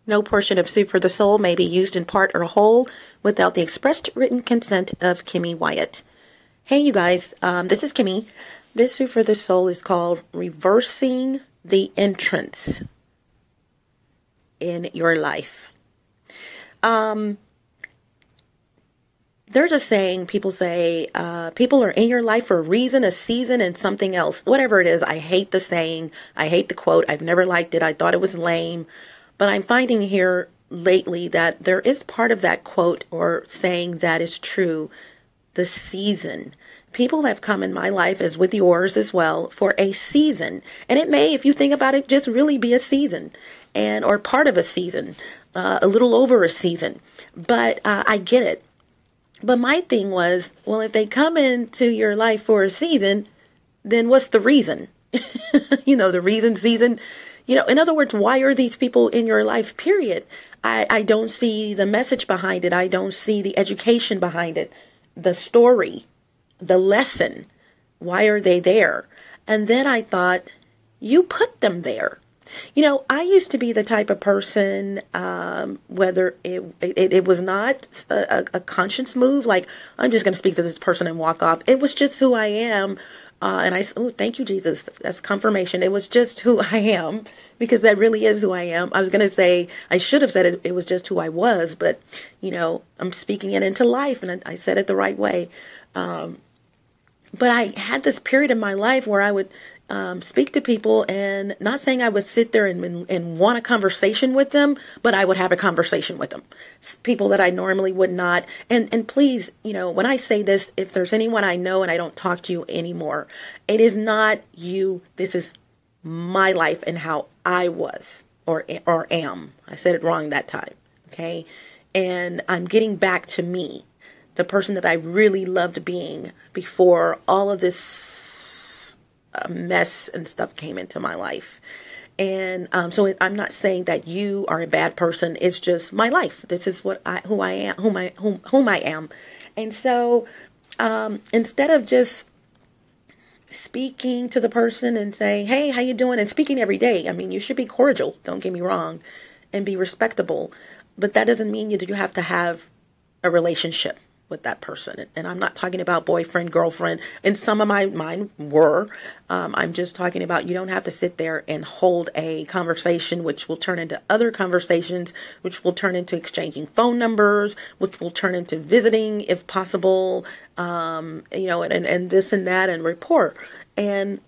No portion of Soup for the Soul may be used in part or whole without the expressed written consent of Kimmy Wyatt. Hey, you guys, this is Kimmy. This Soup for the Soul is called Reversing the Entrance in Your Life. There's a saying, people say, people are in your life for a reason, a season, and something else. Whatever it is, I hate the saying. I hate the quote. I've never liked it. I thought it was lame. But I'm finding here lately that there is part of that quote or saying that is true. The season. People have come in my life, as with yours as well, for a season. And it may, if you think about it, just really be a season and or part of a season, a little over a season. But I get it. But my thing was, well, if they come into your life for a season, then what's the reason? The reason, season. In other words, why are these people in your life, period? I don't see the message behind it. I don't see the education behind it, the story, the lesson. Why are they there? And then I thought, you put them there. I used to be the type of person, whether it was not a conscious move, like I'm just going to speak to this person and walk off. It was just who I am. Thank you, Jesus. That's confirmation. It was just who I am, because that really is who I am. I was going to say, I should have said it was just who I was, but, I'm speaking it into life, and I said it the right way. But I had this period in my life where I would speak to people, and not saying I would sit there and want a conversation with them, but I would have a conversation with them. People that I normally would not. And please, when I say this, if there's anyone I know and I don't talk to you anymore, it is not you. This is my life and how I was or am. I said it wrong that time. Okay. And I'm getting back to me, the person that I really loved being before all of this mess and stuff came into my life. And so I'm not saying that you are a bad person. It's just my life. This is who I am. And so instead of just speaking to the person and saying, hey, how you doing? And speaking every day. I mean, you should be cordial. Don't get me wrong, and be respectable. But that doesn't mean that you have to have a relationship with that person. And I'm not talking about boyfriend, girlfriend, and some of mine were. I'm just talking about, you don't have to sit there and hold a conversation which will turn into other conversations, which will turn into exchanging phone numbers, which will turn into visiting if possible, and this and that and rapport. And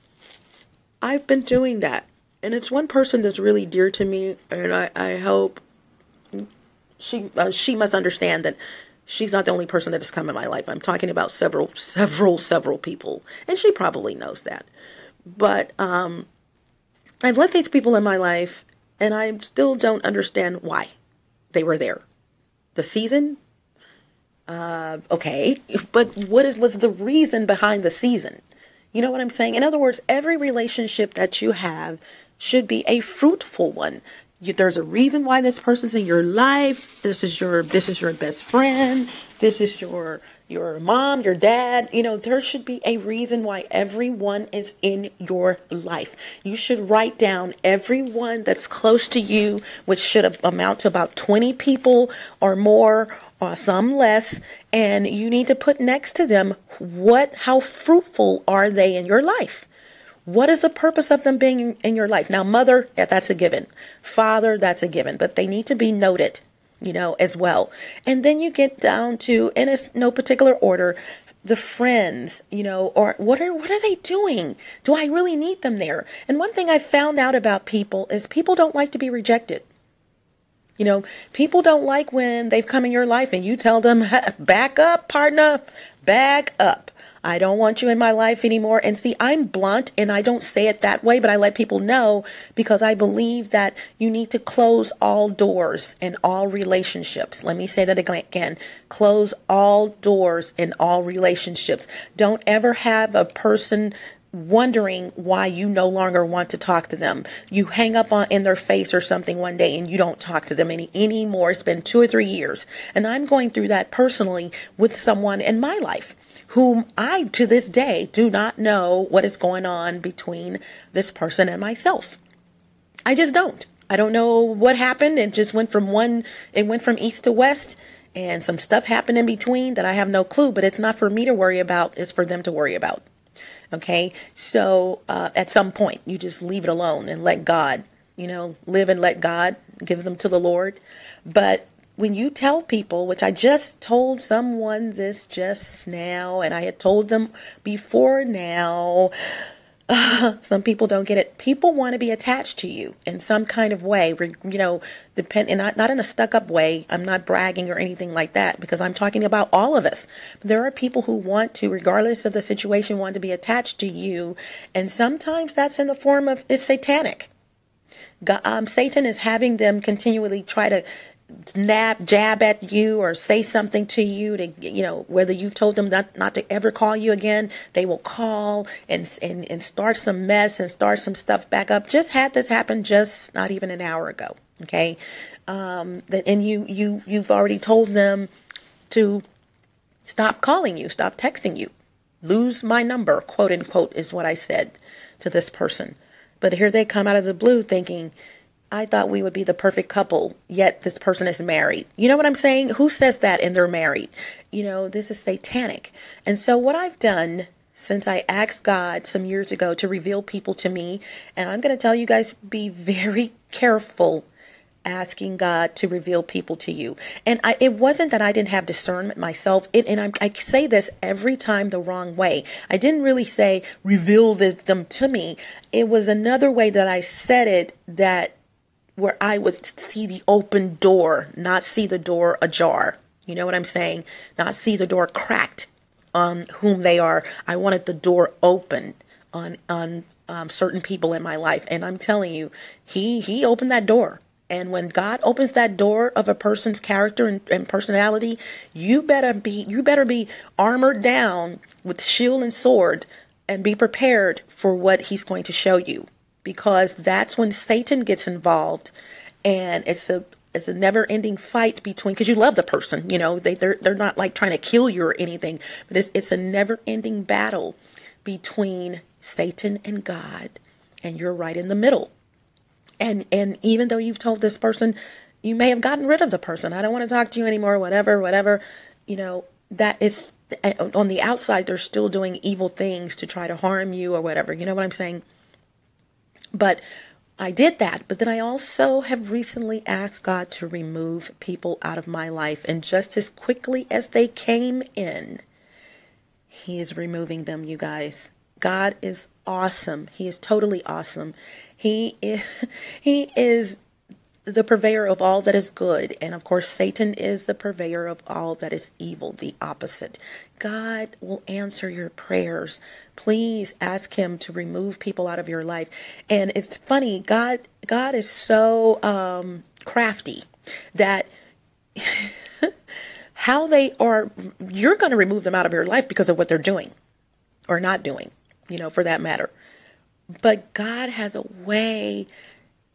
I've been doing that. And it's one person that's really dear to me, and I hope she must understand that she's not the only person that has come in my life. I'm talking about several people. And she probably knows that. But I've let these people in my life, and I still don't understand why they were there. The season? Okay. But what was the reason behind the season? You know what I'm saying? In other words, every relationship that you have should be a fruitful one. There's a reason why this person's in your life. This is your best friend. This is your mom, your dad. There should be a reason why everyone is in your life. You should write down everyone that's close to you, which should amount to about 20 people or more, or some less. And you need to put next to them, how fruitful are they in your life? What is the purpose of them being in your life? Now, mother, yeah, that's a given. Father, that's a given. But they need to be noted, as well. And then you get down to, in no particular order, the friends, or what are they doing? Do I really need them there? And one thing I found out about people is people don't like to be rejected. People don't like when they've come in your life and you tell them, back up, partner, back up. I don't want you in my life anymore. And see, I'm blunt and I don't say it that way, but I let people know, because I believe that you need to close all doors in all relationships. Let me say that again. Close all doors in all relationships. Don't ever have a person wondering why you no longer want to talk to them. You hang up in their face or something one day and you don't talk to them anymore. It's been 2 or 3 years. And I'm going through that personally with someone in my life whom I, to this day, do not know what is going on between this person and myself. I just don't. I don't know what happened. It just went from it went from east to west, and some stuff happened in between that I have no clue, but it's not for me to worry about. It's for them to worry about. Okay. So, at some point you just leave it alone and let God, live and let God give them to the Lord. But when you tell people, which I just told someone this just now, and I had told them before now, some people don't get it. People want to be attached to you in some kind of way, and not in a stuck-up way. I'm not bragging or anything like that, because I'm talking about all of us. There are people who want to, regardless of the situation, want to be attached to you, and sometimes that's in the form of, it's satanic. Satan is having them continually try to jab at you or say something to you to, whether you've told them not to ever call you again, they will call and start some mess and start some stuff back up. Just had this happen just not even an hour ago. Okay. And you've already told them to stop calling you, stop texting you, lose my number, quote unquote, is what I said to this person. But here they come out of the blue thinking, I thought we would be the perfect couple, yet this person is married. You know what I'm saying? Who says that and they're married? This is satanic. And so what I've done since I asked God some years ago to reveal people to me, and I'm going to tell you guys, be very careful asking God to reveal people to you. And it wasn't that I didn't have discernment myself. I say this every time the wrong way. I didn't really say reveal them to me. It was another way that I said it, that where I would see the open door, not see the door ajar. You know what I'm saying? Not see the door cracked on whom they are. I wanted the door open on certain people in my life. And I'm telling you, he opened that door. And when God opens that door of a person's character and personality, you better be armored down with shield and sword and be prepared for what he's going to show you. Because that's when Satan gets involved, and it's a never-ending fight between, because you love the person, they're not like trying to kill you or anything, but it's a never-ending battle between Satan and God, and you're right in the middle. And even though you've told this person, you may have gotten rid of the person. I don't want to talk to you anymore, whatever, that is on the outside, they're still doing evil things to try to harm you or whatever. You know what I'm saying? But I did that. But then I also have recently asked God to remove people out of my life. And just as quickly as they came in, he is removing them, you guys. God is awesome. He is totally awesome. He is the purveyor of all that is good. And of course, Satan is the purveyor of all that is evil, the opposite. God will answer your prayers. Please ask him to remove people out of your life. And it's funny, God is so crafty that how they are, you're going to remove them out of your life because of what they're doing or not doing, for that matter. But God has a way,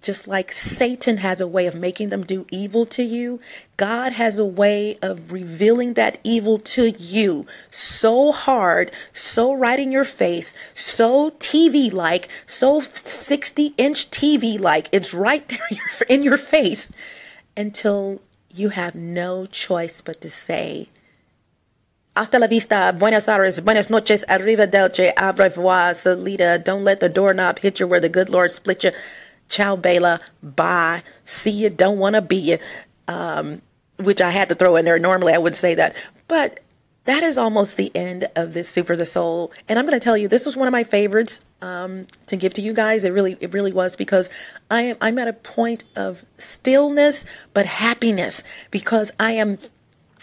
just like Satan has a way of making them do evil to you, God has a way of revealing that evil to you so hard, so right in your face, so TV-like, so 60-inch TV-like. It's right there in your face until you have no choice but to say, hasta la vista, buenas tardes, buenas noches, arrivederci, au revoir, salida. Don't let the doorknob hit you where the good Lord split you. Ciaobella, bye, see you, don't want to be you, which I had to throw in there. Normally I wouldn't say that, but that is almost the end of this Soup for the Soul. And I'm going to tell you, this was one of my favorites to give to you guys. It really was, because I'm at a point of stillness, but happiness, because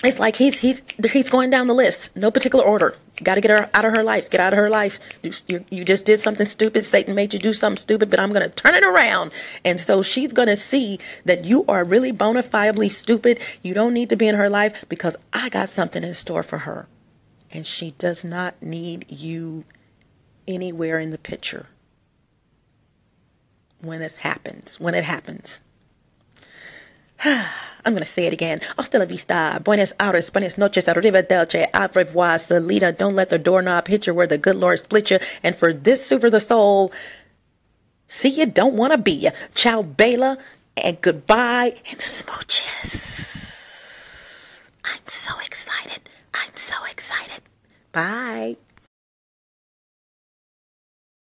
it's like he's going down the list, no particular order. Got to get her out of her life. Get out of her life. You just did something stupid. Satan made you do something stupid, but I'm going to turn it around. And so she's going to see that you are really bona fidely stupid. You don't need to be in her life, because I got something in store for her. And she does not need you anywhere in the picture when it happens. I'm going to say it again. Hasta la vista. Buenas horas, buenas noches, arrivederci, au revoir, salida. Don't let the doorknob hit you where the good Lord split you. And for this Soup for the Soul, see you, don't want to be you. Ciaobella. And goodbye and smooches. I'm so excited. I'm so excited. Bye.